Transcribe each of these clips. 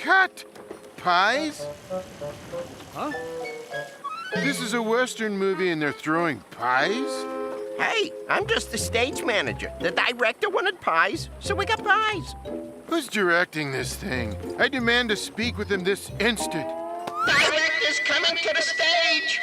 cut. Pies? Huh? This is a Western movie and they're throwing pies? Hey, I'm just the stage manager. The director wanted pies, so we got pies. Who's directing this thing? I demand to speak with him this instant. Director's coming to the stage.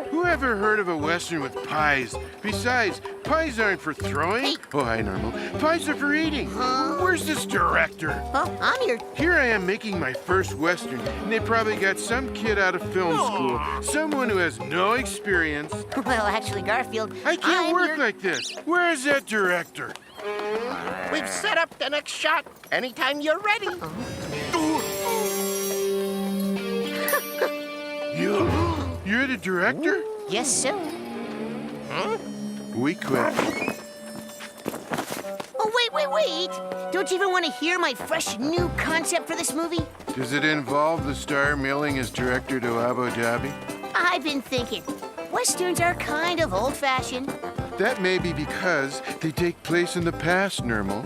Who ever heard of a Western with pies? Besides, pies aren't for throwing. Oh, hi, Normal. Pies are for eating. Where's this director? Oh, I'm here. Here I am making my first Western, and they probably got some kid out of film school. Someone who has no experience. Well, actually, Garfield, I can't I'm work here. like this. Where is that director? We've set up the next shot. Anytime you're ready. You're the director? Yes, sir. We quit. Oh, wait. Don't you even want to hear my fresh new concept for this movie? Does it involve the star mailing his director to Abu Dhabi? I've been thinking. Westerns are kind of old-fashioned. That may be because they take place in the past, Normal.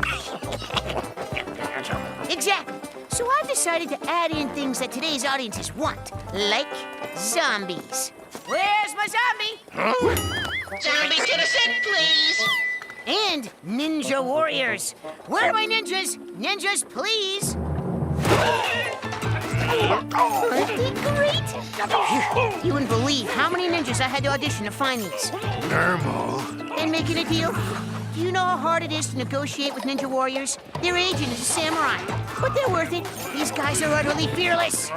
Exactly. So I've decided to add in things that today's audiences want, like zombies. Where's my zombie? Zombie to the set, please. And ninja warriors. Where are my ninjas? Ninjas, please. Aren't they great? You wouldn't believe how many ninjas I had to audition to find these. Normal. And making a deal? Do you know how hard it is to negotiate with ninja warriors? Their agent is a samurai, but they're worth it. These guys are utterly fearless.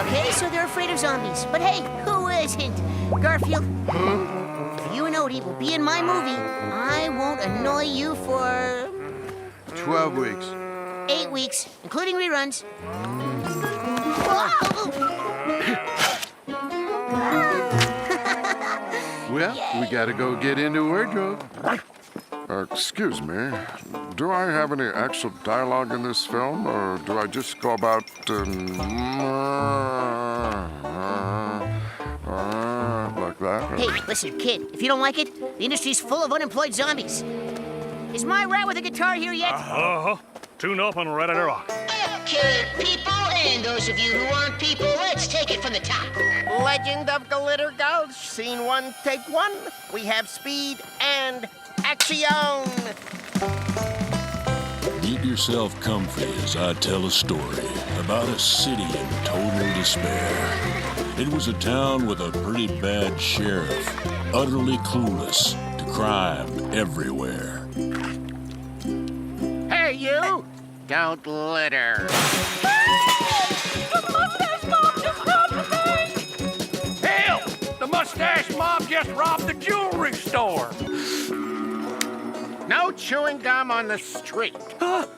Okay, so they're afraid of zombies. But hey, who isn't? Garfield, if you and Odie will be in my movie, I won't annoy you for 12 weeks. 8 weeks, including reruns. Well, we gotta go get into wardrobe. Excuse me, do I have any actual dialogue in this film, or do I just go about like that? Hey, listen, kid, if you don't like it, the industry's full of unemployed zombies. Is my rat with a guitar here yet? Tune up and ready to rock. Okay, people, and those of you who aren't people, let's take it from the top. Legend of Glitter Gulch, scene 1, take 1. We have speed and action. Get yourself comfy as I tell a story about a city in total despair. It was a town with a pretty bad sheriff, utterly clueless to crime everywhere. Hey, you! Don't litter. Hell! The mustache mob just robbed the jewelry store. No chewing gum on the street. Hell!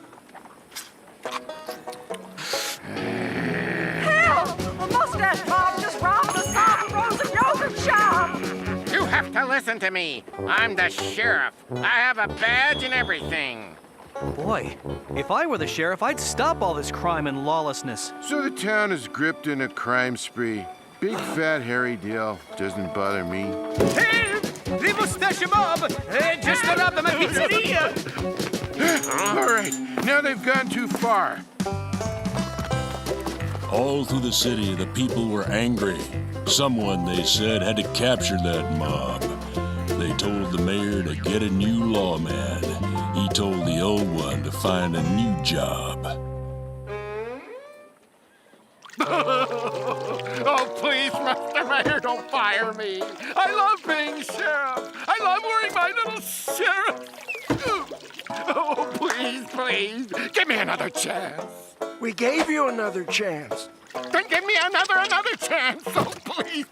The mustache mob just robbed the soft frozen yogurt shop! You have to listen to me. I'm the sheriff. I have a badge and everything. Boy, if I were the sheriff, I'd stop all this crime and lawlessness. So the town is gripped in a crime spree. Big fat hairy deal. Doesn't bother me. Hey, the mustache mob just robbed my pizzeria. All right, now they've gone too far. All through the city, the people were angry. Someone, they said, had to capture that mob. They told the mayor to get a new lawman. He told the old one to find a new job. Oh, please, Mr. Mayor, don't fire me. I love being sheriff. I love wearing my little sheriff. Oh, please, give me another chance. We gave you another chance. Then give me another chance. Oh,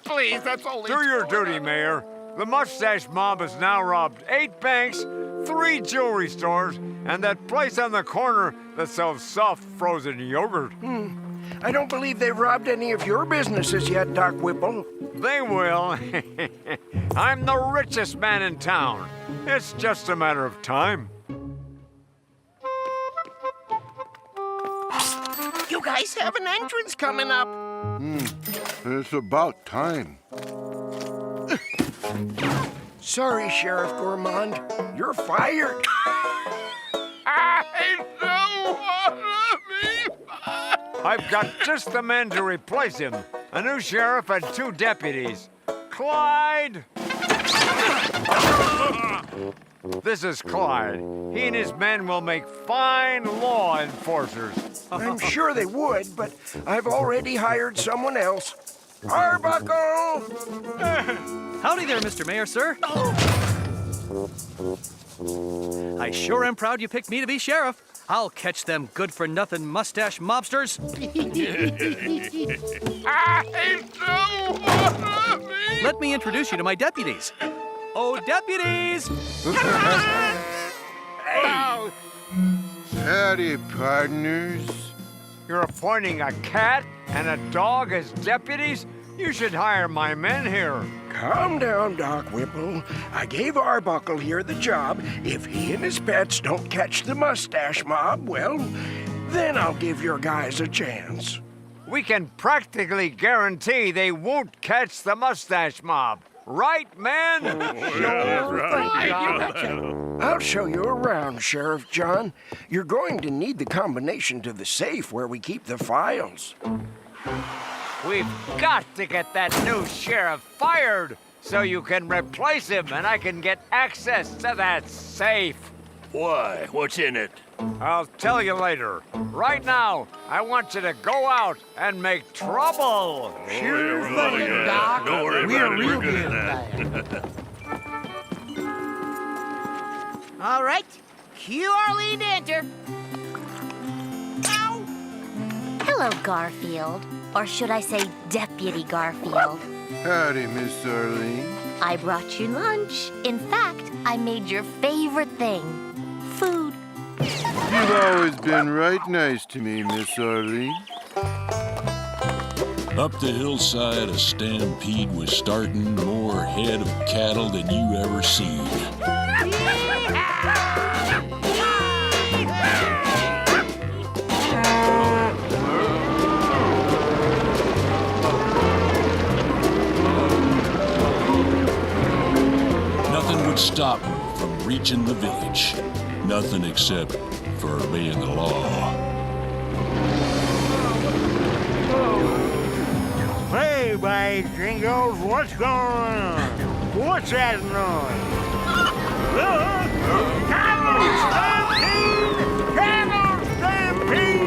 please, that's only... Do your duty, Mayor. The mustache mob has now robbed 8 banks, 3 jewelry stores, and that place on the corner that sells soft frozen yogurt. I don't believe they've robbed any of your businesses yet, Doc Whipple. They will. I'm the richest man in town. It's just a matter of time. You guys have an entrance coming up. It's about time. Sorry, Sheriff Gourmand. You're fired. I've got just the men to replace him. A new sheriff and 2 deputies. Clyde! This is Clyde. He and his men will make fine law enforcers. I'm sure they would, but I've already hired someone else. Arbuckle! Howdy there, Mr. Mayor, sir. I sure am proud you picked me to be sheriff. I'll catch them good-for-nothing mustache mobsters. I don't want to be. Let me introduce you to my deputies. Oh, deputies! Oh, Howdy, partners. You're appointing a cat and a dog as deputies? You should hire my men here. Calm down, Doc Whipple. I gave Arbuckle here the job. If he and his pets don't catch the mustache mob, well, then I'll give your guys a chance. We can practically guarantee they won't catch the mustache mob. Right, men? I'll show you around, Sheriff John. You're going to need the combination to the safe where we keep the files. We've got to get that new sheriff fired so you can replace him and I can get access to that safe. Why? What's in it? I'll tell you later. Right now, I want you to go out and make trouble. Sure thing, Doc. Don't worry about it. We're good at that. All right, cue Arlene to enter. Ow! Hello, Garfield. Or should I say Deputy Garfield? Howdy, Miss Arlene. I brought you lunch. In fact, I made your favorite thing, food. You've always been right nice to me, Miss Arlene. Up the hillside, a stampede was starting, more head of cattle than you ever seen. Nothing would stop them from reaching the village. Nothing except for obeying the law. Hey, by Jingles, what's going on? What's that noise? Cattle stampede! Cattle stampede!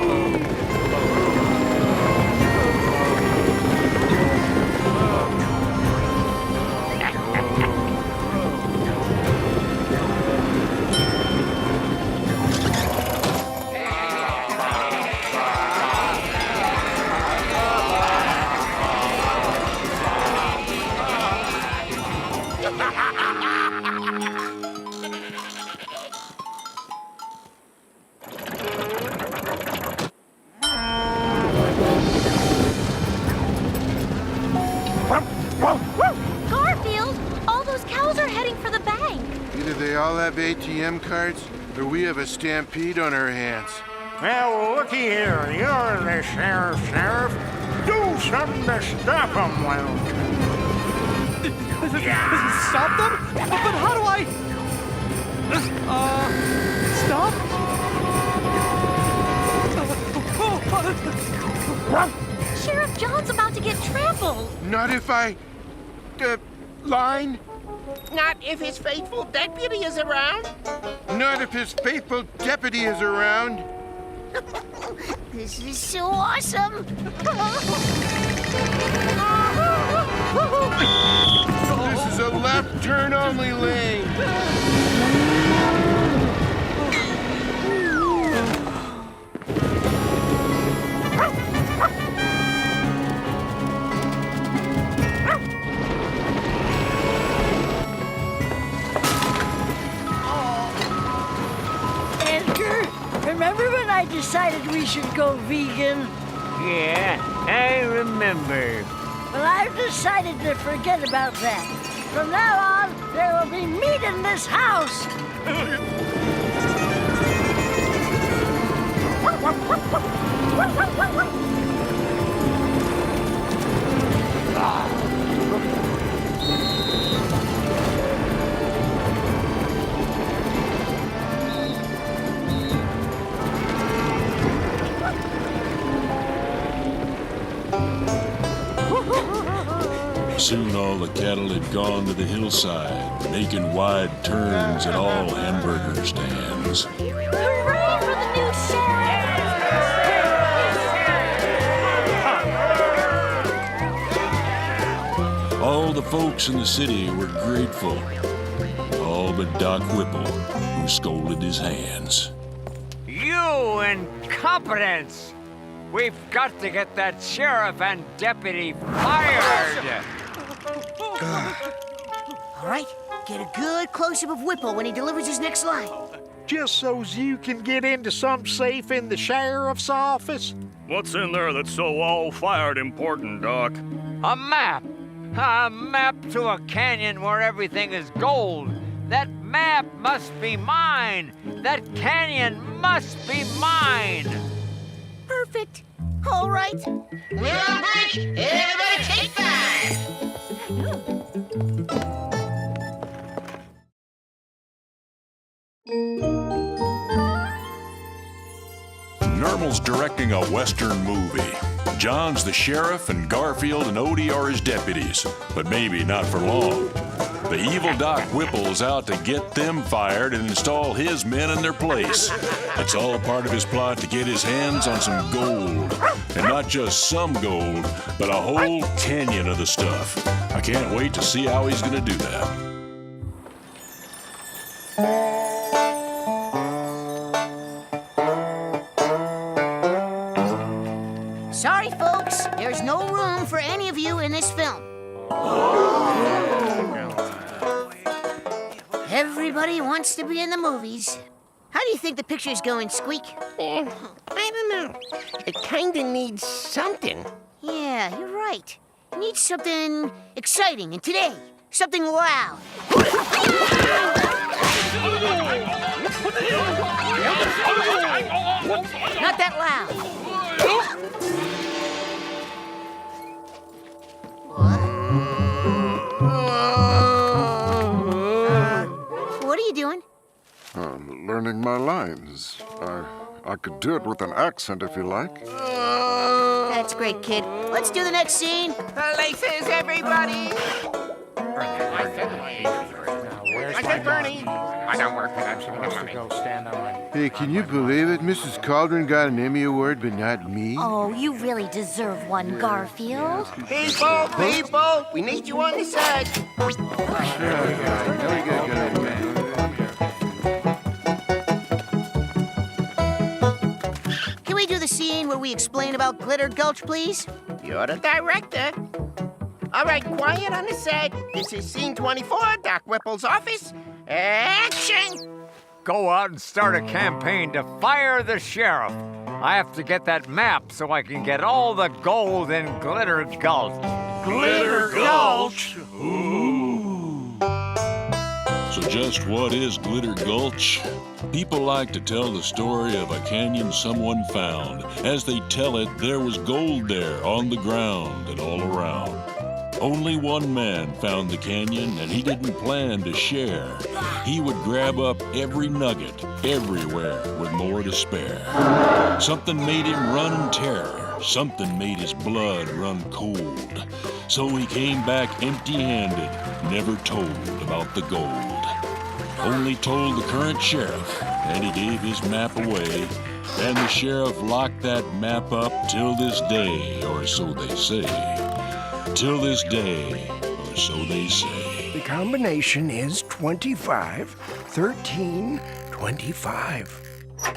Garfield, all those cows are heading for the bank. Either they all have ATM cards, or we have a stampede on our hands. Well, looky here. You're the sheriff. Do something to stop them, won't you? Stop them? But how do I... stop? Sheriff John's about to get trampled. Not if I... line? Not if his faithful deputy is around. Not if his faithful deputy is around. This is so awesome. This is a left turn only lane. Edgar, remember when I decided we should go vegan? Yeah, I remember. Well, I've decided to forget about that. From now on, there will be meat in this house. Soon all the cattle had gone to the hillside, making wide turns at all hamburger stands. Hooray for the new sheriff! All the folks in the city were grateful. All but Doc Whipple, who scolded his hands. You incompetents! We've got to get that sheriff and deputy fired! All right, get a good close-up of Whipple when he delivers his next line. Just so's you can get into some safe in the sheriff's office? What's in there that's so all-fired important, Doc? A map! A map to a canyon where everything is gold. That map must be mine! That canyon must be mine! Perfect. All right. We're on break. Everybody take 5. Nermal's directing a Western movie. John's the sheriff, and Garfield and Odie are his deputies. But maybe not for long. The evil Doc Whipple's out to get them fired and install his men in their place. It's all part of his plot to get his hands on some gold. And not just some gold, but a whole canyon of the stuff. I can't wait to see how he's gonna do that. Sorry, folks. There's no room for any of you in this film. Everybody wants to be in the movies. How do you think the picture's going, Squeak? I don't know. It kinda needs something. Yeah, you're right. It needs something exciting, and today, something loud. Not that loud. What are you doing? Learning my lines. I could do it with an accent if you like. That's great, kid. Let's do the next scene. Laces, everybody! I said Bernie. I don't work for that. Hey, can you believe it? Mrs. Cauldron got an Emmy Award, but not me. Oh, you really deserve one, Garfield. People, we need you on the set. Can we do the scene where we explain about Glitter Gulch, please? You're the director. All right, quiet on the set. This is scene 24, Doc Whipple's office. Action! Go out and start a campaign to fire the sheriff. I have to get that map so I can get all the gold in Glitter Gulch. Glitter Gulch? So just what is Glitter Gulch? People like to tell the story of a canyon someone found. As they tell it, there was gold there on the ground and all around. Only one man found the canyon, and he didn't plan to share. He would grab up every nugget, everywhere, with more to spare. Something made him run in terror. Something made his blood run cold. So he came back empty-handed, never told about the gold. Only told the current sheriff, and he gave his map away. And the sheriff locked that map up till this day, or so they say. Till this day, or so they say. The combination is 25, 13, 25.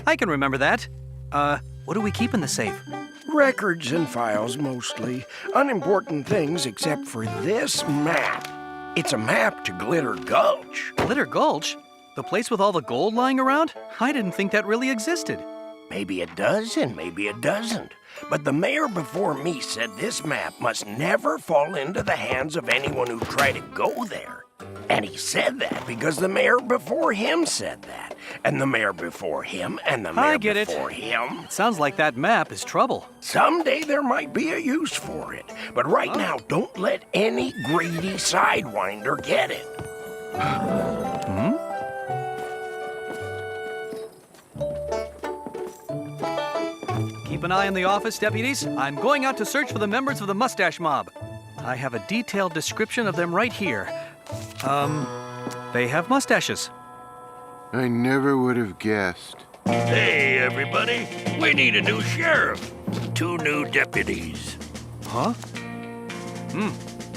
I can remember that. What do we keep in the safe? Records and files, mostly. Unimportant things except for this map. It's a map to Glitter Gulch. Glitter Gulch? The place with all the gold lying around? I didn't think that really existed. Maybe it does and maybe it doesn't. But the mayor before me said this map must never fall into the hands of anyone who tried to go there. And he said that because the mayor before him said that. And the mayor before him and the mayor before him. It sounds like that map is trouble. Someday there might be a use for it. But right now, don't let any greedy sidewinder get it. Keep an eye on the office, deputies. I'm going out to search for the members of the mustache mob. I have a detailed description of them right here. They have mustaches. I never would have guessed. Hey, everybody. We need a new sheriff. 2 new deputies. Huh?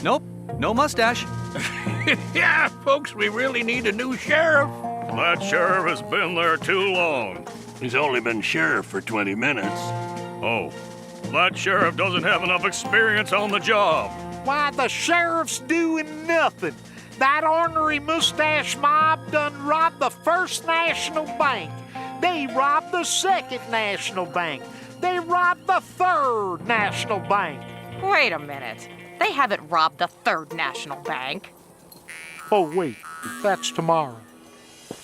Nope, no mustache. Yeah, folks, we really need a new sheriff. That sheriff has been there too long. He's only been sheriff for 20 minutes. Oh, that sheriff doesn't have enough experience on the job. Why, the sheriff's doing nothing. That ornery mustache mob done robbed the First National Bank. They robbed the Second National Bank. They robbed the Third National Bank. Wait a minute. They haven't robbed the Third National Bank. Oh, wait, that's tomorrow.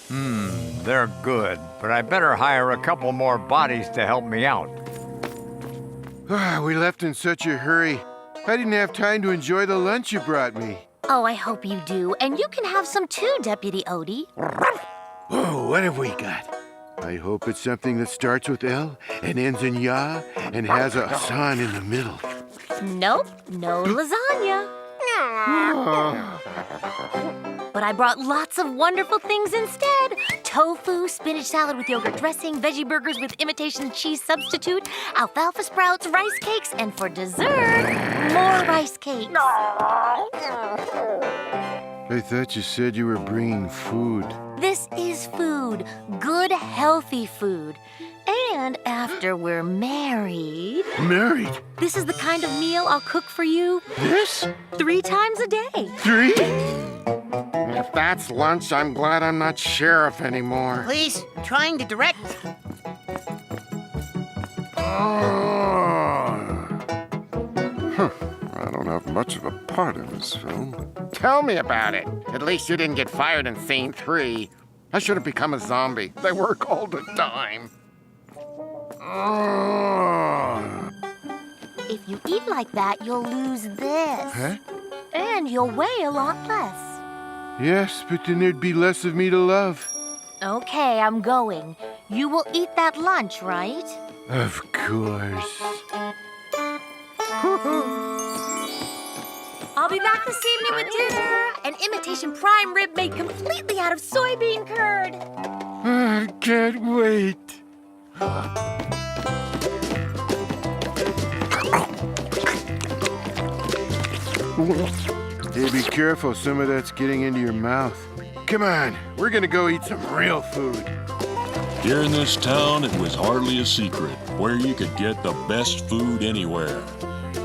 They're good, but I better hire a couple more bodies to help me out. We left in such a hurry. I didn't have time to enjoy the lunch you brought me. Oh, I hope you do. And you can have some too, Deputy Odie. Whoa, what have we got? I hope it's something that starts with L and ends in Ya and has a san in the middle. Nope, no lasagna. But I brought lots of wonderful things instead. Tofu, spinach salad with yogurt dressing, veggie burgers with imitation cheese substitute, alfalfa sprouts, rice cakes, and for dessert, more rice cakes. I thought you said you were bringing food. This is food, good, healthy food. And after we're married... Married? This is the kind of meal I'll cook for you. This? 3 times a day. 3? If that's lunch, I'm glad I'm not sheriff anymore. Please, I'm trying to direct. I don't have much of a part in this film. Tell me about it. At least you didn't get fired in scene 3. I should have become a zombie. They work all the time. If you eat like that, you'll lose this. Huh? And you'll weigh a lot less. Yes, but then there'd be less of me to love. Okay, I'm going. You will eat that lunch, right? Of course. I'll be back this evening with dinner. An imitation prime rib made completely out of soybean curd. I can't wait. Hey, be careful. Some of that's getting into your mouth. Come on, we're gonna go eat some real food. Here in this town, it was hardly a secret where you could get the best food anywhere.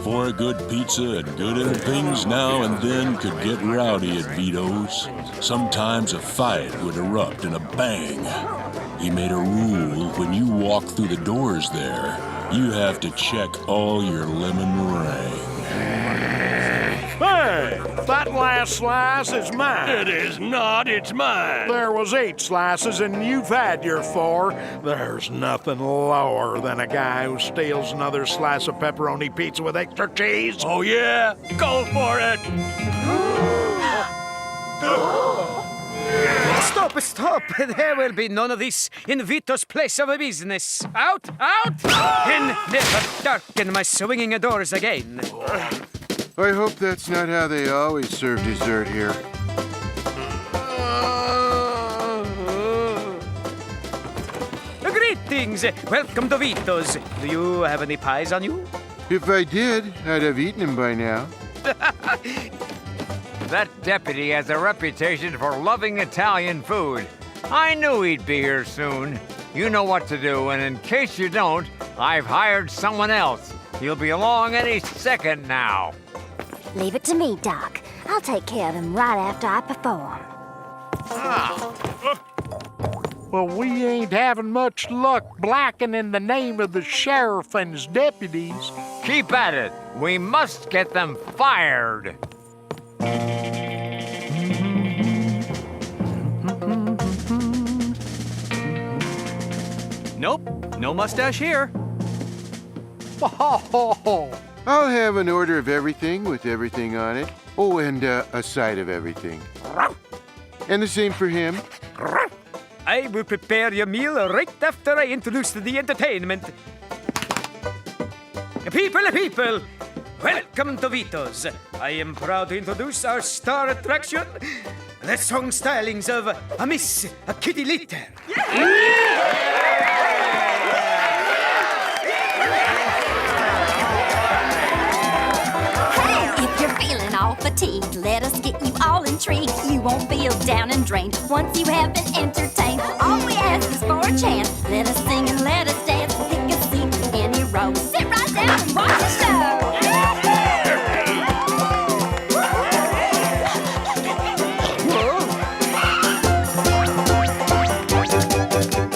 For a good pizza and good and things now and then could get rowdy at Vito's. Sometimes a fight would erupt in a bang. He made a rule: when you walk through the doors there, you have to check all your lemon meringue. Hey, that last slice is mine. It is not, it's mine. There was 8 slices and you've had your 4. There's nothing lower than a guy who steals another slice of pepperoni pizza with extra cheese. Oh, yeah? Go for it. Stop! There will be none of this in Vito's place of business. Out! And never darken my swinging doors again. I hope that's not how they always serve dessert here. Greetings! Welcome to Vito's. Do you have any pies on you? If I did, I'd have eaten him by now. That deputy has a reputation for loving Italian food. I knew he'd be here soon. You know what to do, and in case you don't, I've hired someone else. He'll be along any second now. Leave it to me, Doc. I'll take care of him right after I perform. Well, we ain't having much luck blackening the name of the sheriff and his deputies. Keep at it. We must get them fired. Nope, no mustache here. I'll have an order of everything with everything on it. Oh, and a side of everything. And the same for him. I will prepare your meal right after I introduce the entertainment. People, Welcome to Vito's. I am proud to introduce our star attraction, the song stylings of a Miss Kitty Litter. If you're feeling all fatigued, let us get you all intrigued. You won't feel down and drained once you have been entertained. All we ask is for a chance. Let us sing and let us dance. Pick a seat in any row. Sit right down and watch the show.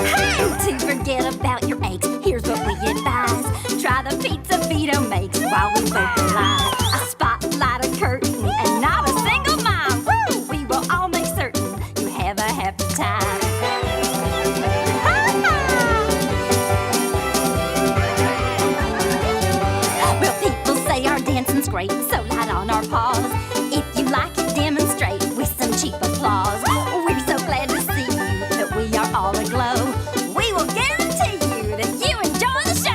Hey, to forget about your aches, here's what we advise. Try the pizza Vito makes while we vocalize. A spotlight, a curtain, and not a single mime. Woo! We will all make certain you have a happy time. Well, people say our dancing's great, so light on our paws. If you like it, demonstrate with some cheap applause. We're so glad to see you, that we are all aglow. We will guarantee you that you enjoy the show.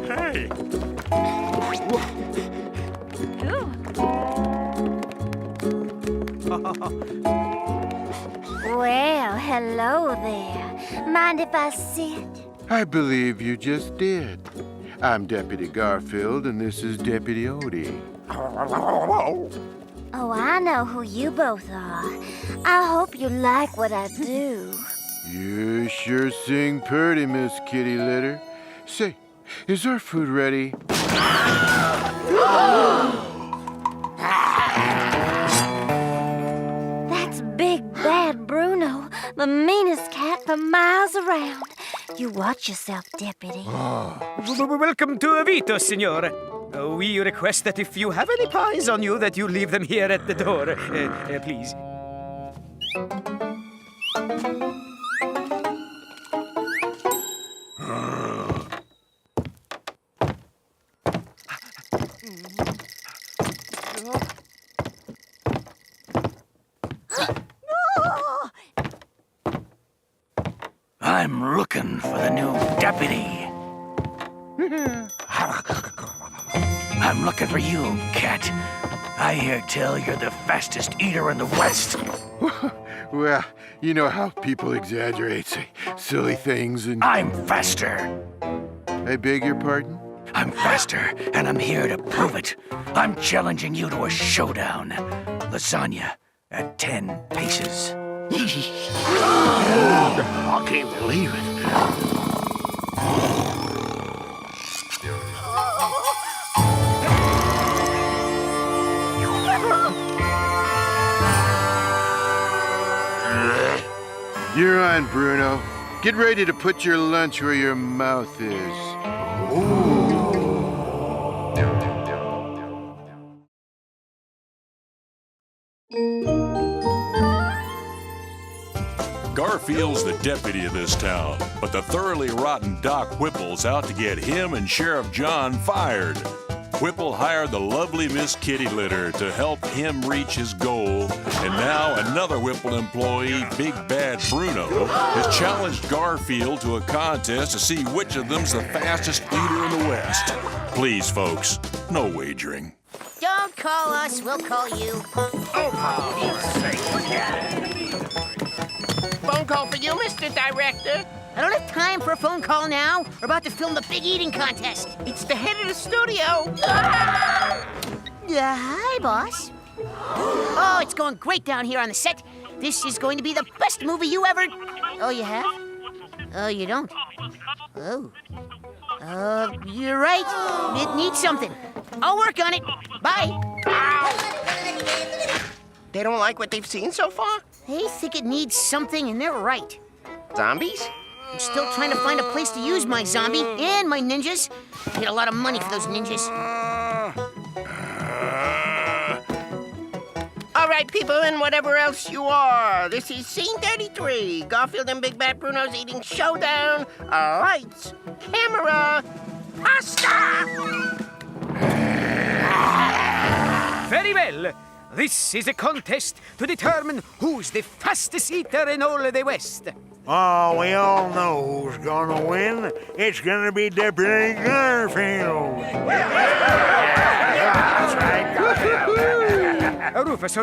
Hey. Well, hello there. Mind if I sit? I believe you just did. I'm Deputy Garfield, and this is Deputy Odie. Oh, I know who you both are. I hope you like what I do. You sure sing pretty, Miss Kitty Litter. Say, is our food ready? That's Big Bad Bruno, the meanest cat for miles around. You watch yourself, Deputy. Welcome to Vito, Signor. We request that if you have any pies on you, that you leave them here at the door, please. I'm looking for the new deputy. I'm looking for you, cat. I hear tell you're the fastest eater in the West. Well, you know how people exaggerate, say silly things and... I'm faster. I beg your pardon? I'm faster, and I'm here to prove it. I'm challenging you to a showdown. Lasagna at 10 paces. I can't believe it. You're on, Bruno. Get ready to put your lunch where your mouth is. Garfield's the deputy of this town, but the thoroughly rotten Doc Whipple's out to get him and Sheriff John fired. Whipple hired the lovely Miss Kitty Litter to help him reach his goal, and now another Whipple employee, Big Bad Bruno, has challenged Garfield to a contest to see which of them's the fastest eater in the West. Please, folks, no wagering. Don't call us, we'll call you. Phone call for you, Mr. Director. I don't have time for a phone call now. We're about to film the big eating contest. It's the head of the studio. Hi, boss. Oh, it's going great down here on the set. This is going to be the best movie you ever... Oh, you have? Oh, you don't? Oh. You're right. It needs something. I'll work on it. Bye. They don't like what they've seen so far? They think it needs something, and they're right. Zombies? I'm still trying to find a place to use my zombie and my ninjas. I get a lot of money for those ninjas. All right, people, and whatever else you are. This is Scene 33. Garfield and Big Bad Bruno's eating showdown. Lights, camera, pasta! Very well. This is a contest to determine who's the fastest eater in all of the West. Oh, we all know who's gonna win. It's gonna be Deputy Garfield. That's right, Garfield.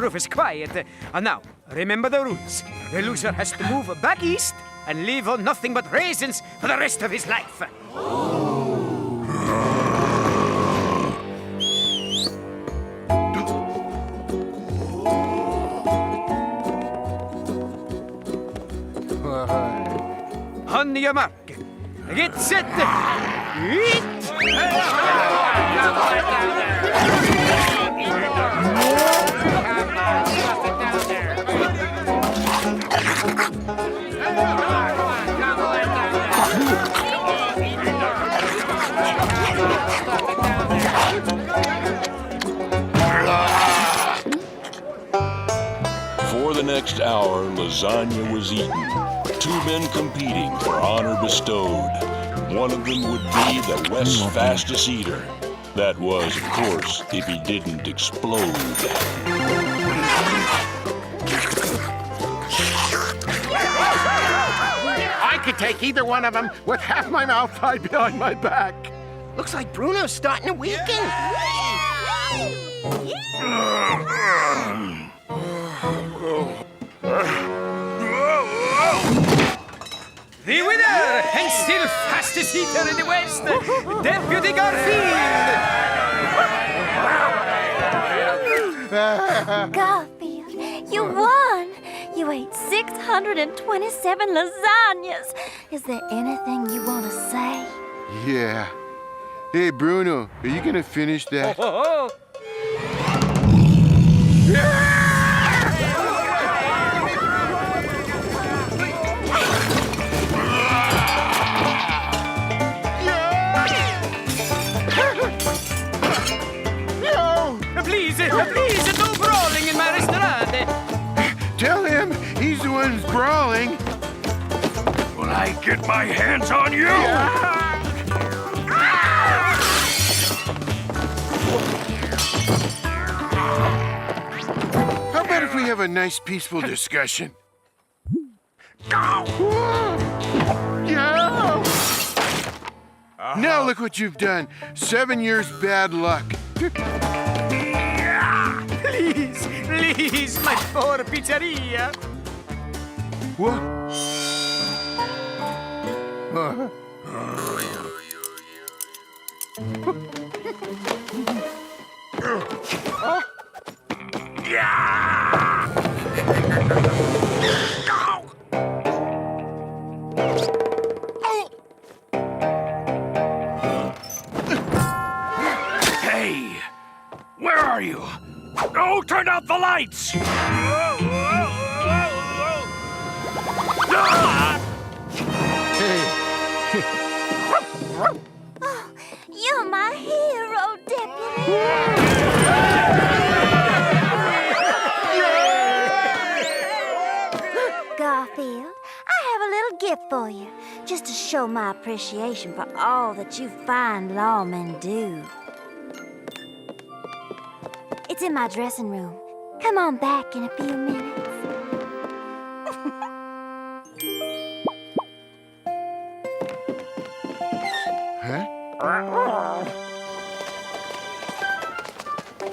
Rufus, quiet. And now, remember the rules. The loser has to move back east and live on nothing but raisins for the rest of his life. On your mark. Get set. Eat. For the next hour, lasagna was eaten. Two men competing for honor bestowed. One of them would be the West's fastest eater. That was, of course, if he didn't explode. I could take either one of them with half my mouth tied behind my back. Looks like Bruno's starting to weaken. The winner and still fastest eater in the West, Deputy Garfield! Garfield, you won! You ate 627 lasagnas. Is there anything you want to say? Yeah. Hey, Bruno, are you gonna finish that? Please, no brawling in my restaurant. Tell him he's the one who's brawling. When I get my hands on you! How about if we have a nice, peaceful discussion? Now look what you've done. 7 years bad luck. Please, my poor pizzeria. What? Hey, where are you? Oh, turn out the lights! Oh, you're my hero, Deputy. Garfield, I have a little gift for you, just to show my appreciation for all that you fine lawmen do. It's in my dressing room. Come on back in a few minutes.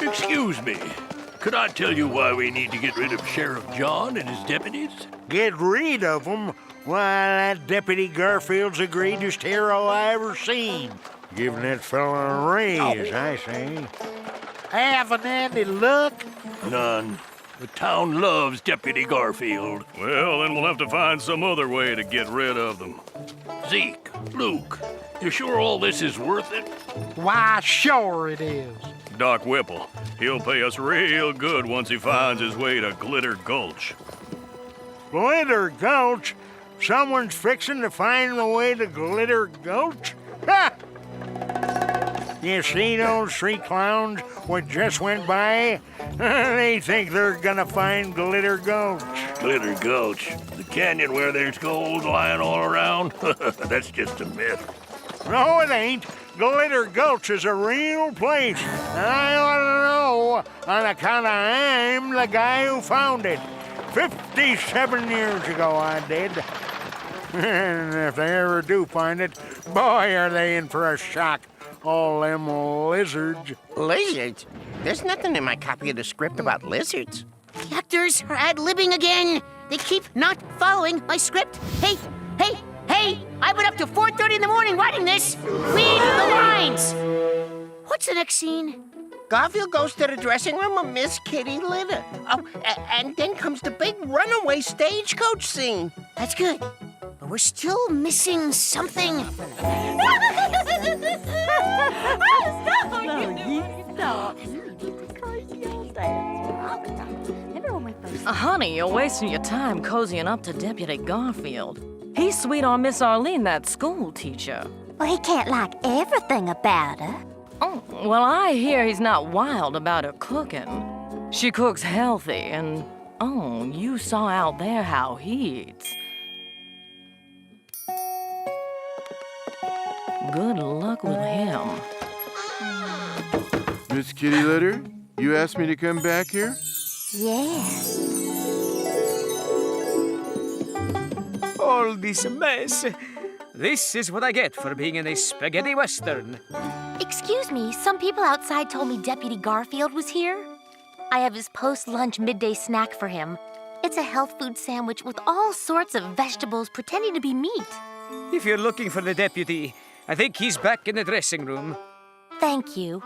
Excuse me. Could I tell you why we need to get rid of Sheriff John and his deputies? Get rid of them? Why, that Deputy Garfield's the greatest hero I ever seen. Giving that fella a raise, I say. Haven't any luck? None. The town loves Deputy Garfield. Well, then we'll have to find some other way to get rid of them. Zeke, Luke, you sure all this is worth it? Why, sure it is. Doc Whipple, he'll pay us real good once he finds his way to Glitter Gulch. Glitter Gulch? Someone's fixing to find the way to Glitter Gulch? Ha! You see those three clowns what just went by? They think they're gonna find Glitter Gulch. Glitter Gulch? The canyon where there's gold lying all around? That's just a myth. No, it ain't. Glitter Gulch is a real place. And I ought to know on account of I'm the guy who found it. 57 years ago I did. And if they ever do find it, boy, are they in for a shock. All them lizards. Lizards? There's nothing in my copy of the script about lizards. The actors are ad-libbing again. They keep not following my script. Hey! I've been up to 4:30 in the morning writing this. Read the lines. What's the next scene? Garfield goes to the dressing room of Miss Kitty Litter. Oh, and then comes the big runaway stagecoach scene. That's good. But we're still missing something. Honey, you're wasting your time cozying up to Deputy Garfield. He's sweet on Miss Arlene, that school teacher. Well, he can't like everything about her. Oh, well, I hear he's not wild about her cooking. She cooks healthy, and, oh, you saw out there how he eats. Good luck with him. Miss Kitty Litter, you asked me to come back here? Yes. All this mess. This is what I get for being in a spaghetti western. Excuse me, some people outside told me Deputy Garfield was here. I have his post-lunch midday snack for him. It's a health food sandwich with all sorts of vegetables pretending to be meat. If you're looking for the deputy, I think he's back in the dressing room. Thank you.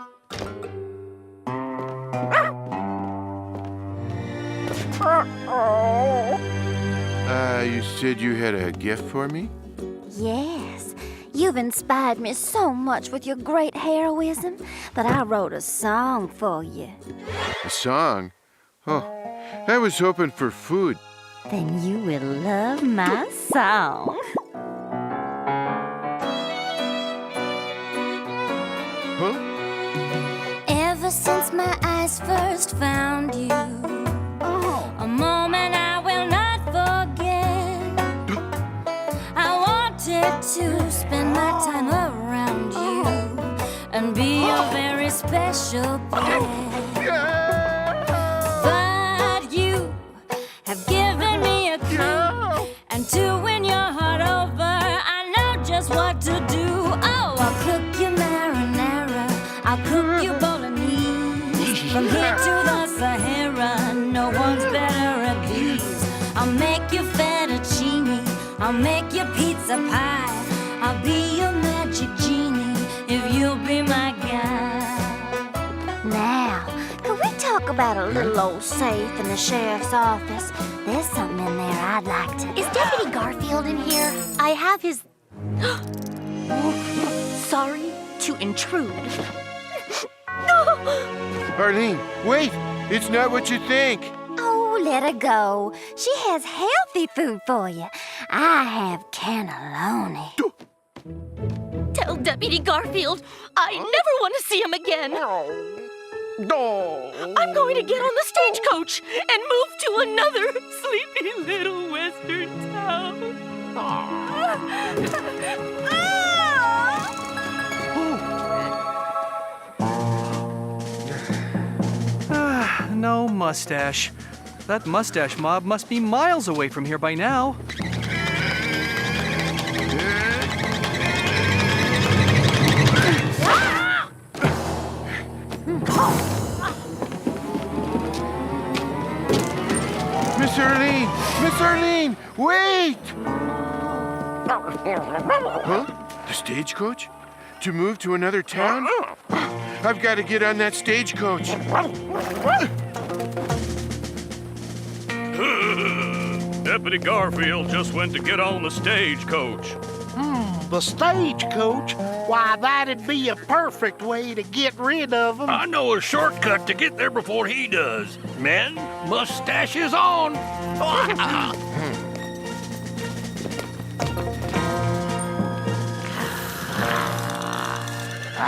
You said you had a gift for me? Yes. You've inspired me so much with your great heroism that I wrote a song for you. A song? Oh, I was hoping for food. Then you will love my song. Huh? Ever since my eyes first found you, a moment I will not forget. I wanted to spend my time around you and be your very special pet. But you have given me a clue, and to win your heart over, I know just what to do. Oh, I'll cook you marinara, I'll cook you bolognese. From here to the Sahara, no one's better at these. I'll make you fettuccine, I'll make you pizza pie. I'll be your magic genie if you'll be my guy. Now, can we talk about a little old safe in the sheriff's office? There's something in there I'd like to... Is Deputy Garfield in here? I have his... Sorry to intrude. Arlene, wait! It's not what you think. Oh, let her go. She has healthy food for you. I have cannelloni. Tell Deputy Garfield I never want to see him again. I'm going to get on the stagecoach and move to another sleepy little western town. No mustache. That mustache mob must be miles away from here by now. Miss Arlene! Miss Arlene! Wait! Huh? The stagecoach? To move to another town? I've got to get on that stagecoach. Deputy Garfield just went to get on the stagecoach. The stagecoach? Why, that'd be a perfect way to get rid of him. I know a shortcut to get there before he does. Men, mustaches on.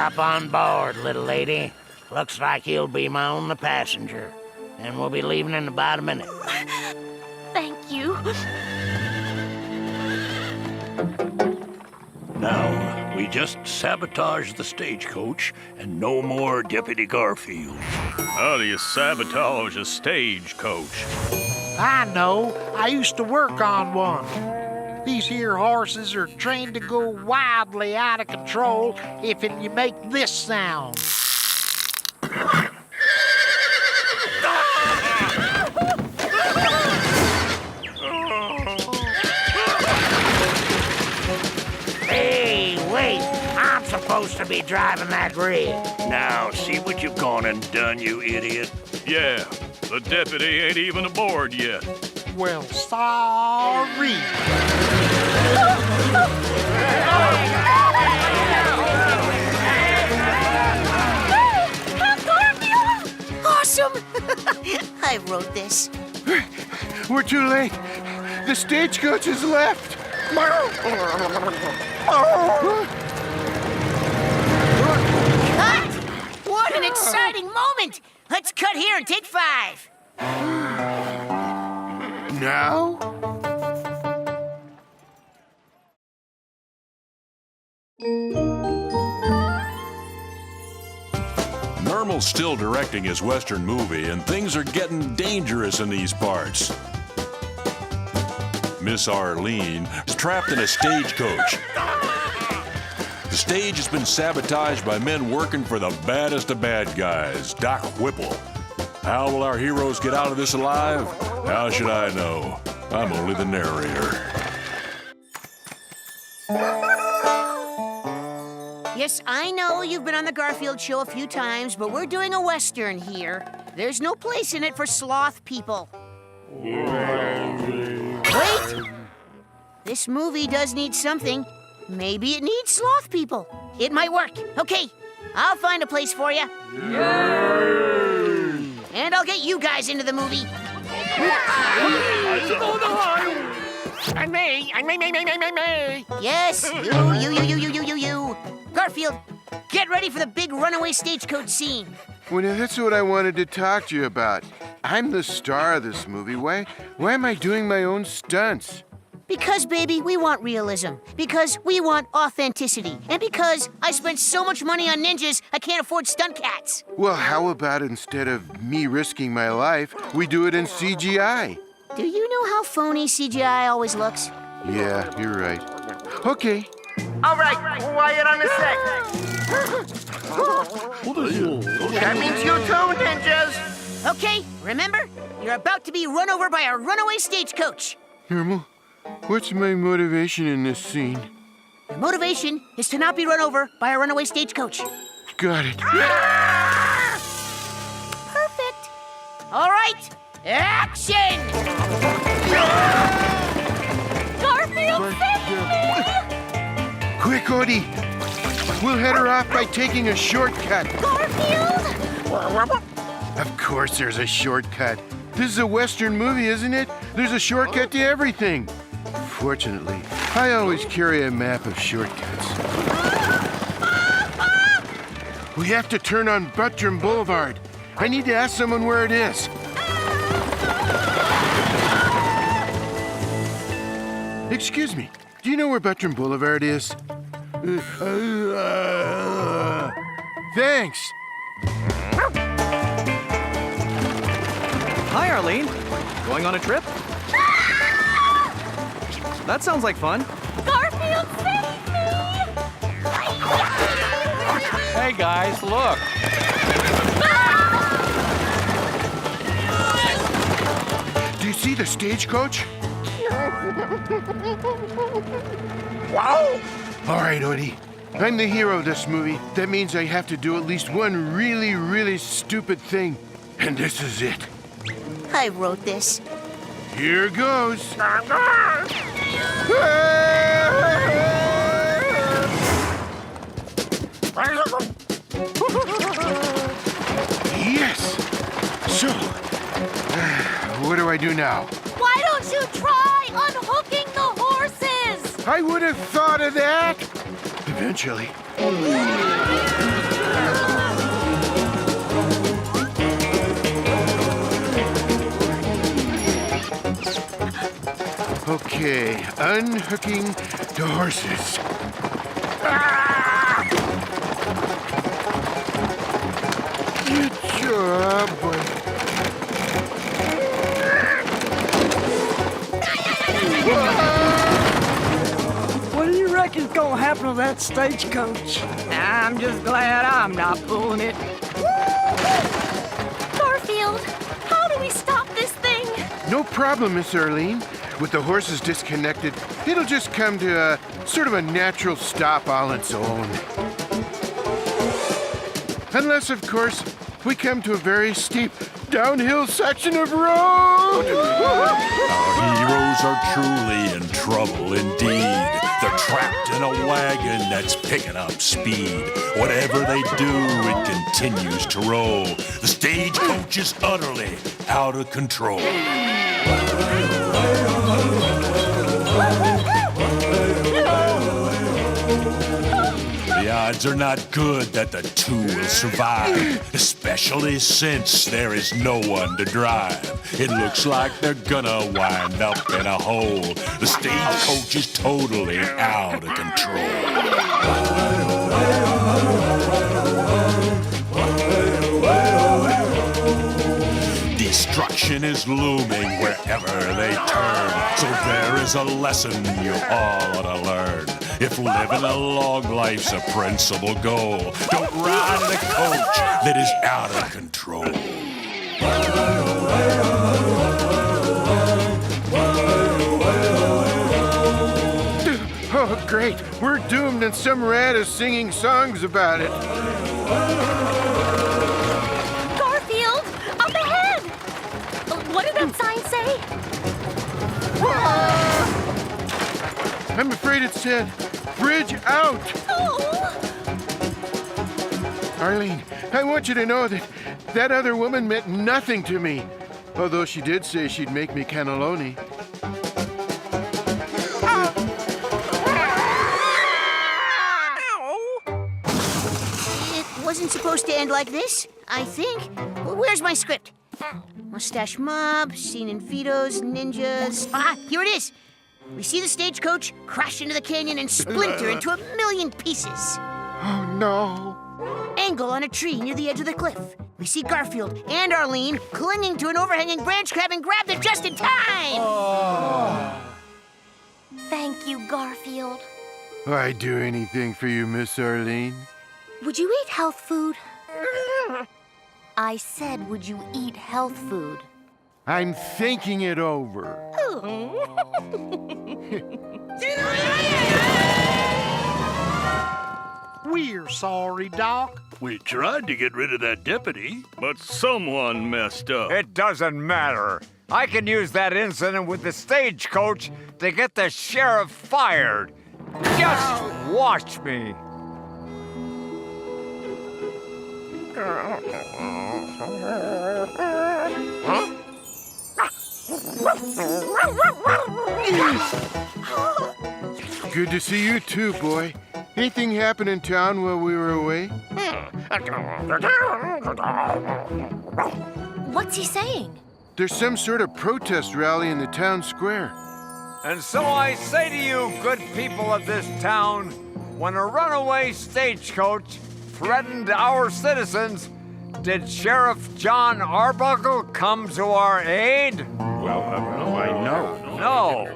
Hop on board, little lady. Looks like you'll be my only passenger. And we'll be leaving in about a minute. Thank you. Now, we just sabotage the stagecoach, and no more Deputy Garfield. How do you sabotage a stagecoach? I know. I used to work on one. These here horses are trained to go wildly out of control if you make this sound. Hey, wait! I'm supposed to be driving that rig. Now, see what you've gone and done, you idiot. Yeah, the deputy ain't even aboard yet. Well, sorry. Awesome! I wrote this. We're too late. The stagecoach has left. Cut! What an exciting moment! Let's cut here and take 5. Now? Normal's still directing his Western movie, and things are getting dangerous in these parts. Miss Arlene is trapped in a stagecoach. The stage has been sabotaged by men working for the baddest of bad guys, Doc Whipple. How will our heroes get out of this alive? How should I know? I'm only the narrator. Yes, I know you've been on the Garfield show a few times, but we're doing a Western here. There's no place in it for sloth people. Wait! This movie does need something. Maybe it needs sloth people. It might work. Okay, I'll find a place for you. And I'll get you guys into the movie. And me. Yes, you. Garfield, get ready for the big runaway stagecoach scene. Well, now, that's what I wanted to talk to you about. I'm the star of this movie. Why am I doing my own stunts? Because, baby, we want realism. Because we want authenticity. And because I spent so much money on ninjas, I can't afford stunt cats. Well, how about instead of me risking my life, we do it in CGI? Do you know how phony CGI always looks? Yeah, you're right. Okay. All right, quiet on the set. That means you too, ninjas. Okay, remember? You're about to be run over by a runaway stagecoach. Normal, what's my motivation in this scene? Your motivation is to not be run over by a runaway stagecoach. Got it. Perfect. All right, action! Garfield, save me! Quick, Odie. We'll head her off by taking a shortcut. Garfield! Of course there's a shortcut. This is a Western movie, isn't it? There's a shortcut to everything. Fortunately, I always carry a map of shortcuts. We have to turn on Buttram Boulevard. I need to ask someone where it is. Excuse me, do you know where Buttram Boulevard is? Thanks. Hi, Arlene. Going on a trip? That sounds like fun. Garfield, save me! Hey, guys, look. Do you see the stagecoach? Wow! All right, Odie. I'm the hero of this movie. That means I have to do at least one really, really stupid thing. And this is it. I wrote this. Here goes. Yes. So, what do I do now? Why don't you try unhooking the horses? I would have thought of that. Eventually. Okay, unhooking the horses. Good job, boy. What do you reckon's gonna happen to that stagecoach? I'm just glad I'm not pulling it. Garfield, how do we stop this thing? No problem, Miss Arlene. With the horses disconnected, it'll just come to a sort of a natural stop all its own. Unless, of course, we come to a very steep downhill section of road. Our heroes are truly in trouble indeed. They're trapped in a wagon that's picking up speed. Whatever they do, it continues to roll. The stagecoach is utterly out of control. The odds are not good that the two will survive, especially since there is no one to drive. It looks like they're gonna wind up in a hole. The stagecoach is totally out of control. Destruction is looming wherever they turn, so there is a lesson you all ought to learn. If living a long life's a principal goal, don't ride in a coach that is out of control. Oh, great. We're doomed and some rat is singing songs about it. Garfield, up ahead! What did that sign say? I'm afraid it said, bridge out. Oh. Arlene, I want you to know that that other woman meant nothing to me. Although she did say she'd make me cannelloni. It wasn't supposed to end like this, I think. Where's my script? Mustache Mob, scene in Vito's, ninjas. Ah, here it is. We see the stagecoach crash into the canyon and splinter into a million pieces. Oh, no. Angle on a tree near the edge of the cliff. We see Garfield and Arlene clinging to an overhanging branch, having grabbed it just in time. Thank you, Garfield. I'd do anything for you, Miss Arlene. Would you eat health food? I said, would you eat health food? I'm thinking it over. We're sorry, Doc. We tried to get rid of that deputy, but someone messed up. It doesn't matter. I can use that incident with the stagecoach to get the sheriff fired. Just watch me. Good to see you too, boy. Anything happen in town while we were away? What's he saying? There's some sort of protest rally in the town square. And so I say to you, good people of this town, when a runaway stagecoach threatened our citizens, did Sheriff John Arbuckle come to our aid? Well, I know. No.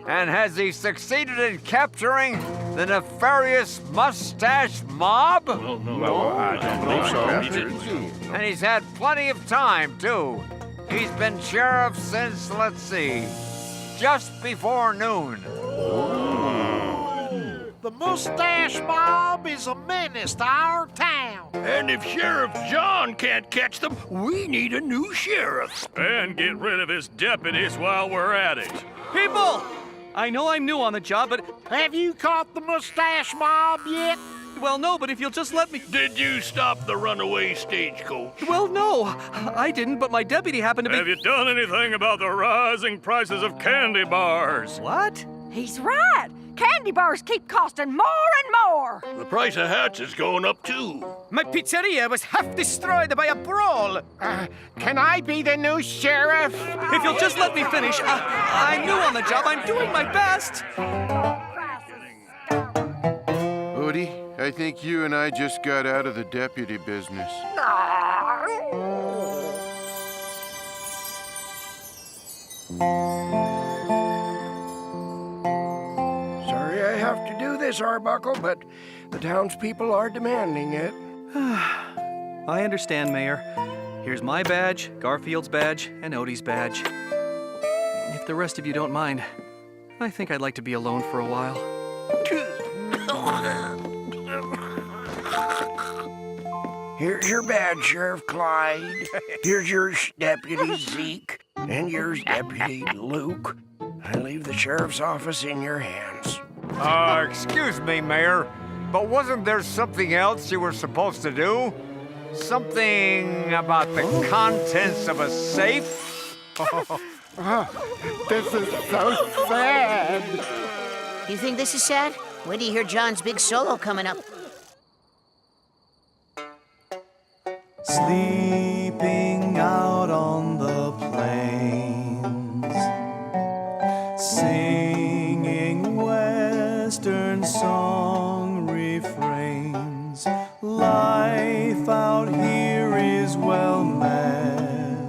And has he succeeded in capturing the nefarious mustache mob? Well, I don't believe so. And he's had plenty of time, too. He's been sheriff since, let's see, just before noon. The Mustache Mob is a menace to our town. And if Sheriff John can't catch them, we need a new sheriff. And get rid of his deputies while we're at it. People! I know I'm new on the job, but... Have you caught the Mustache Mob yet? Well, no, but if you'll just let me... Did you stop the runaway stagecoach? Well, no, I didn't, but my deputy happened to be... Have you done anything about the rising prices of candy bars? What? He's right. Candy bars keep costing more and more. The price of hats is going up, too. My pizzeria was half destroyed by a brawl. Can I be the new sheriff? If you'll just let me finish, I'm new on the job. I'm doing my best. Odie, I think you and I just got out of the deputy business. Sorry I have to do this, Arbuckle, but the townspeople are demanding it. I understand, Mayor. Here's my badge, Garfield's badge, and Odie's badge. If the rest of you don't mind, I think I'd like to be alone for a while. Here's your badge, Sheriff Clyde. Here's yours, Deputy Zeke. And yours, Deputy Luke. I leave the sheriff's office in your hands. Excuse me, Mayor, but wasn't there something else you were supposed to do? Something about the contents of a safe? This is so sad. You think this is sad? Wait till you hear John's big solo coming up. Sleeping out on the plains, singing western song refrains. Life out here is well met.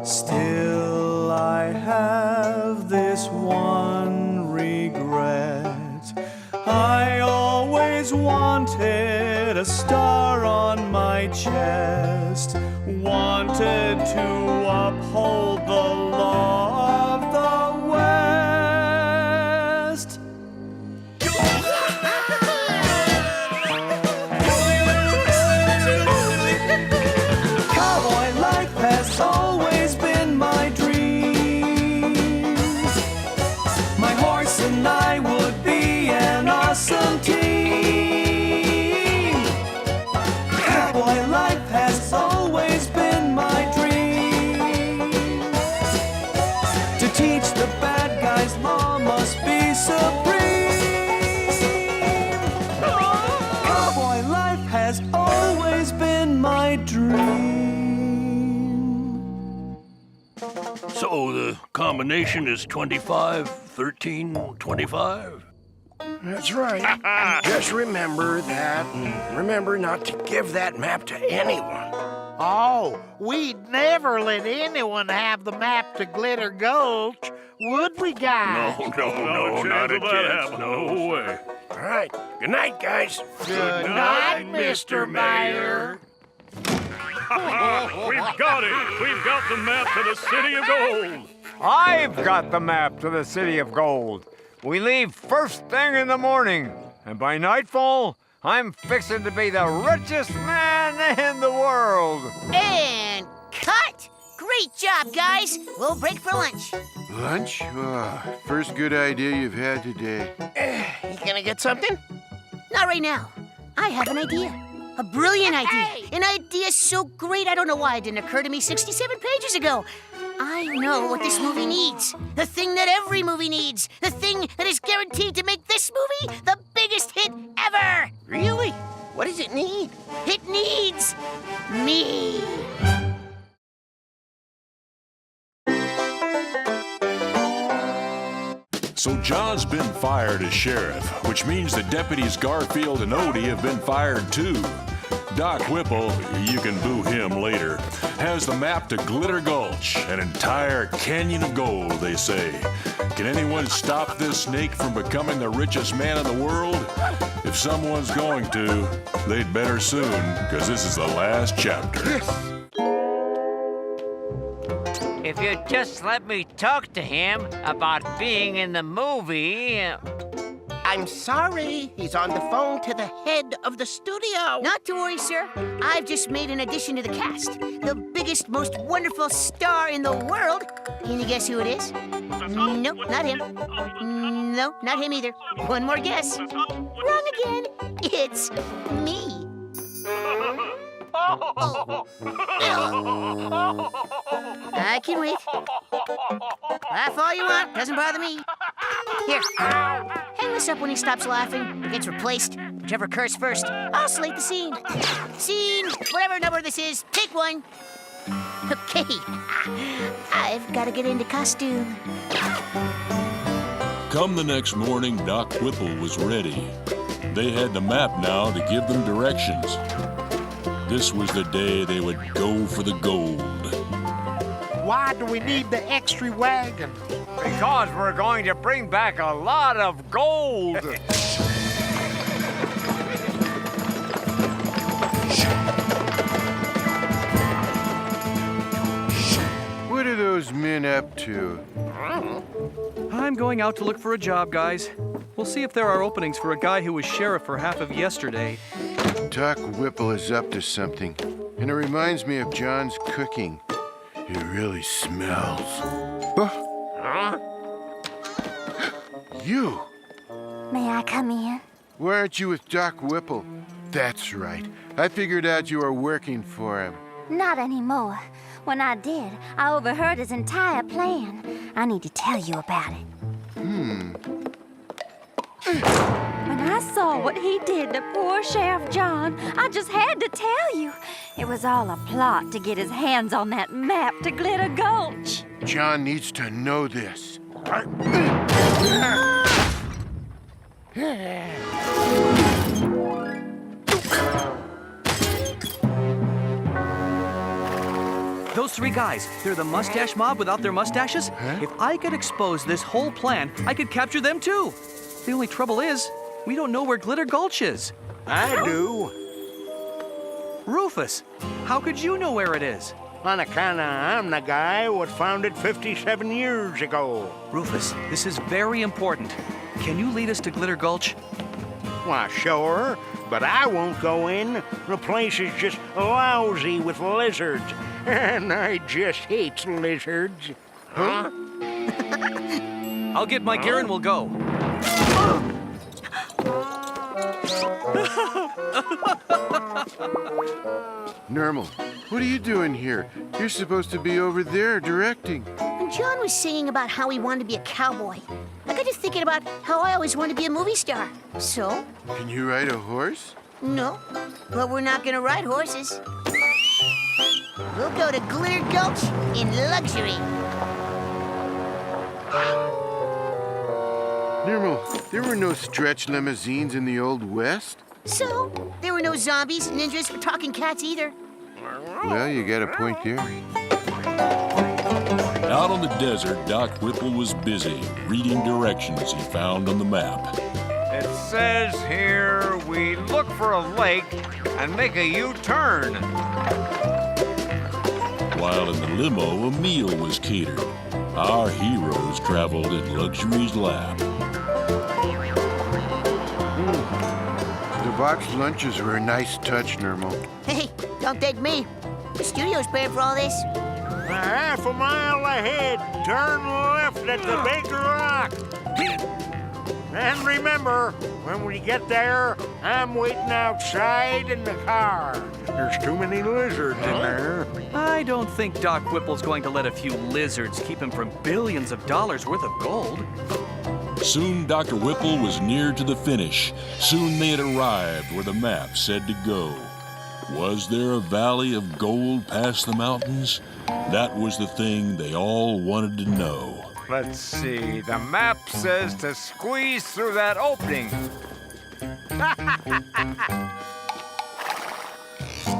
Still I have this one regret. I always wanted a star on my chest, wanted to uphold the law of the West. Cowboy life has always been my dream. My horse and I would be an awesome team. Cowboy life has always been my dream. To teach the bad guys law must be supreme. Cowboy life has always been my dream. So the combination is 25, 13, 25? That's right. Just remember that, and remember not to give that map to anyone. Oh, we'd never let anyone have the map to Glitter Gulch, would we, guys? No, not a chance. No way. All right. Good night, guys. Good night, Mr. Mayor. We've got it. We've got the map to the City of Gold. I've got the map to the City of Gold. We leave first thing in the morning, and by nightfall, I'm fixing to be the richest man in the world. And cut! Great job, guys. We'll break for lunch. Lunch? Oh, first good idea you've had today. You gonna get something? Not right now. I have an idea. A brilliant idea. An idea so great I don't know why it didn't occur to me 67 pages ago. I know what this movie needs. The thing that every movie needs. The thing that is guaranteed to make this movie the biggest hit ever. Really? What does it need? It needs me. So John's been fired as sheriff, which means the deputies Garfield and Odie have been fired too. Doc Whipple, you can boo him later, has the map to Glitter Gulch, an entire canyon of gold, they say. Can anyone stop this snake from becoming the richest man in the world? If someone's going to, they'd better soon, because this is the last chapter. If you'd just let me talk to him about being in the movie. I'm sorry. He's on the phone to the head of the studio. Not to worry, sir. I've just made an addition to the cast. The biggest, most wonderful star in the world. Can you guess who it is? Nope, not him. Nope, not him either. One more guess. Wrong again. It's me. I can wait. Laugh all you want. Doesn't bother me. Here. Hang this up when he stops laughing or gets replaced. Whichever occurs first. I'll slate the scene. Scene, whatever number this is, take one. Okay. I've got to get into costume. Come the next morning, Doc Whipple was ready. They had the map now to give them directions. This was the day they would go for the gold. Why do we need the extra wagon? Because we're going to bring back a lot of gold. What are those men up to? I'm going out to look for a job, guys. We'll see if there are openings for a guy who was sheriff for half of yesterday. Doc Whipple is up to something, and it reminds me of John's cooking. It really smells. You! May I come in? Why aren't you with Doc Whipple? That's right. I figured out you were working for him. Not anymore. When I did, I overheard his entire plan. I need to tell you about it. When I saw what he did to poor Sheriff John, I just had to tell you. It was all a plot to get his hands on that map to Glitter Gulch. John needs to know this. Those three guys, they're the mustache mob without their mustaches? If I could expose this whole plan, I could capture them too. The only trouble is, we don't know where Glitter Gulch is. I do. Rufus, how could you know where it is? On account of I'm the guy what found it 57 years ago. Rufus, this is very important. Can you lead us to Glitter Gulch? Why, sure, but I won't go in. The place is just lousy with lizards, and I just hate lizards. Huh? I'll get my gear and we'll go. Nermal, what are you doing here? You're supposed to be over there directing. When John was singing about how he wanted to be a cowboy, I got to thinking about how I always wanted to be a movie star. So? Can you ride a horse? No, but we're not going to ride horses. We'll go to Glitter Gulch in luxury. Nermal, there were no stretch limousines in the Old West? So, there were no zombies, ninjas, or talking cats either. Well, you got a point there. Out on the desert, Doc Whipple was busy reading directions he found on the map. It says here we look for a lake and make a U-turn. While in the limo, a meal was catered. Our heroes traveled in luxury's lap. The boxed lunches were a nice touch, Nermal. Hey, don't take me. The studio's paying for all this. Half a mile ahead, turn left at the Baker Rock. And remember, when we get there, I'm waiting outside in the car. There's too many lizards in there. I don't think Doc Whipple's going to let a few lizards keep him from billions of dollars worth of gold. Soon Dr. Whipple was near to the finish. Soon they had arrived where the map said to go. Was there a valley of gold past the mountains? That was the thing they all wanted to know. Let's see, the map says to squeeze through that opening.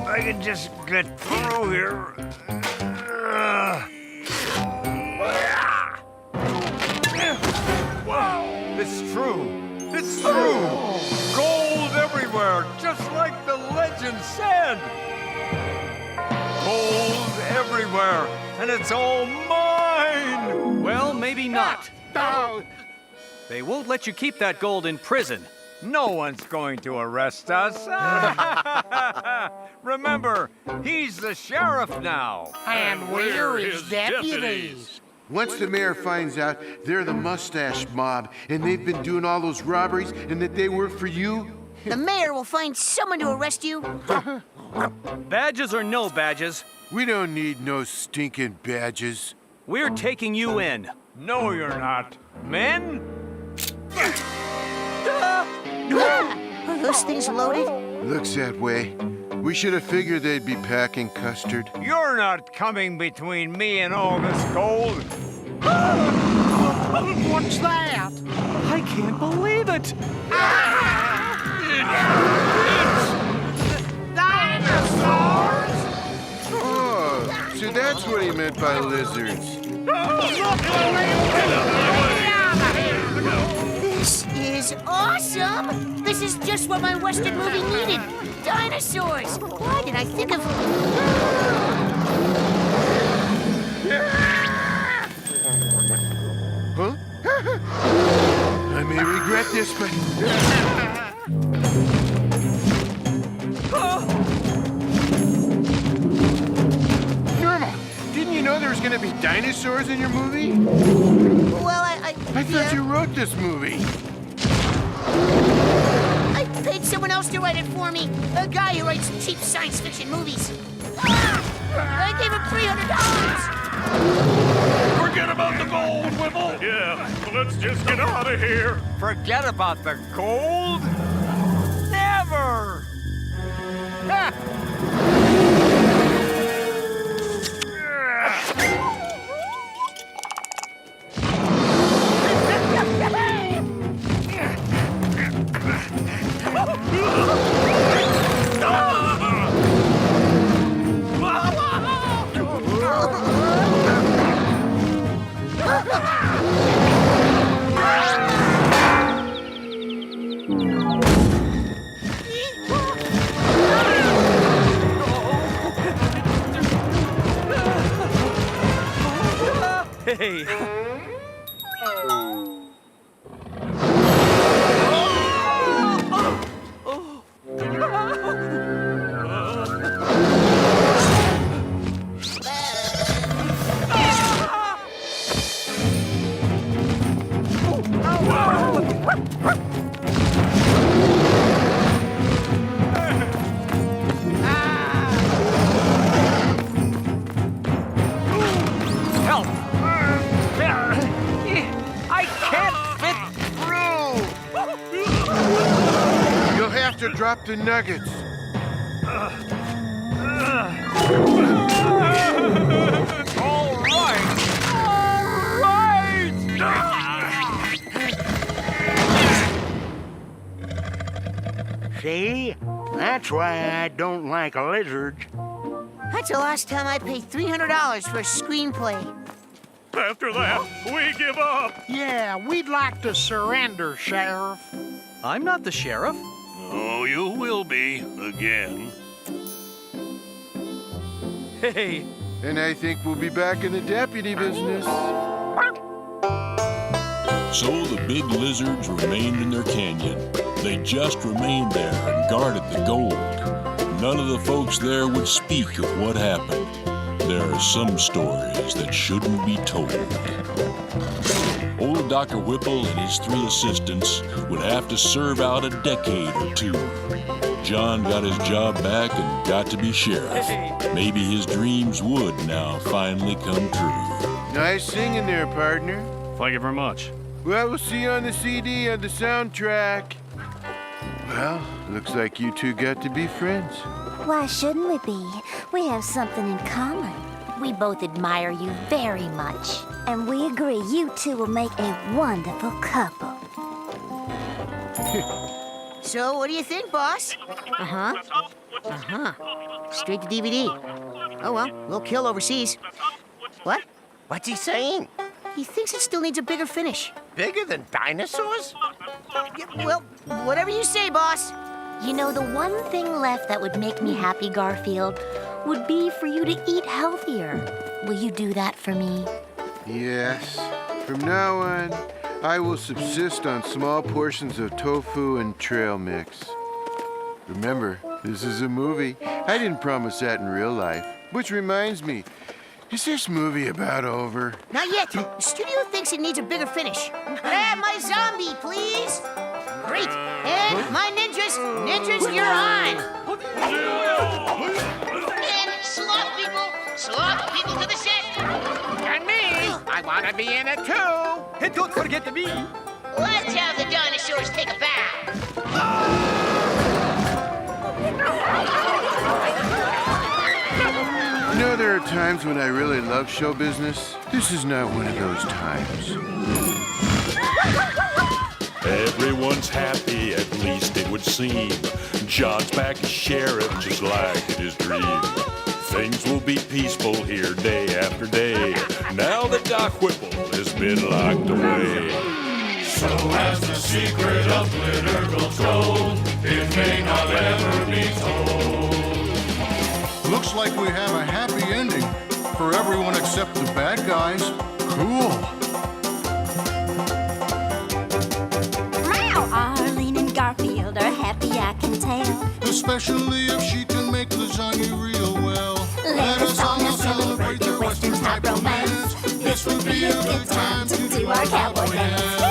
I can just get through here. Wow, it's true. It's true. Gold everywhere, just like the legend said. Gold everywhere, and it's all mine. Well, maybe not. They won't let you keep that gold in prison. No one's going to arrest us. Remember, he's the sheriff now. And we're his deputies. Once the mayor finds out they're the mustache mob and they've been doing all those robberies and that they work for you, The mayor will find someone to arrest you. Badges or no badges, we don't need no stinking badges. we're taking you in. No, you're not. Men? Are those things loaded? Looks that way. We should have figured they'd be packing custard. You're not coming between me and all this gold. What's that? I can't believe it! Dinosaurs! Oh, so that's what he meant by lizards. This is awesome! This is just what my Western movie needed. Dinosaurs! Why did I think of... Huh? I may regret this, but... Norma, didn't you know there was going to be dinosaurs in your movie? Well, I thought you wrote this movie. I paid someone else to write it for me. A guy who writes cheap science fiction movies. I gave him $300. Forget about the gold, Whipple. Yeah, let's just get out of here. Forget about the gold? Never! Hey! Help! I can't fit through! You'll have to drop the nuggets. All right! See? That's why I don't like lizards. That's the last time I paid $300 for a screenplay. After that, we give up. Yeah, we'd like to surrender, Sheriff. I'm not the sheriff. Oh, you will be again. Hey! And I think we'll be back in the deputy business. So the big lizards remained in their canyon. They just remained there and guarded the gold. None of the folks there would speak of what happened. There are some stories that shouldn't be told. Old Dr. Whipple and his 3 assistants would have to serve out a decade or 2. John got his job back and got to be sheriff. Maybe his dreams would now finally come true. Nice singing there, partner. Thank you very much. Well, we'll see you on the CD and the soundtrack. Well, looks like you two got to be friends. Why shouldn't we be? We have something in common. We both admire you very much. And we agree you two will make a wonderful couple. So, what do you think, boss? Uh-huh. Uh-huh. Straight to DVD. Oh, well, we'll kill overseas. What? What's he saying? He thinks it still needs a bigger finish. Bigger than dinosaurs? Yeah, well, whatever you say, boss. You know, the one thing left that would make me happy, Garfield, would be for you to eat healthier. Will you do that for me? Yes. From now on, I will subsist on small portions of tofu and trail mix. Remember, this is a movie. I didn't promise that in real life. Which reminds me, is this movie about over? Not yet. The studio thinks it needs a bigger finish. Grab my zombie, please. Great. And my ninjas. Ninjas, you're on. And sloth people to the set. And me, I want to be in it too. And don't forget me. Let's have the dinosaurs take a bow. You know, there are times when I really love show business. This is not one of those times. Everyone's happy, at least it would seem. John's back as sheriff, just like in his dream. Things will be peaceful here day after day, now that Doc Whipple has been locked away. So as the secret of glitter goes gold, it may not ever be told. Looks like we have a happy ending for everyone except the bad guys. Cool. Arlene and Garfield are happy, I can tell. Especially if she can make lasagna real well. Let us all now celebrate their Western type romance. This would be a good time to do our cowboy dance.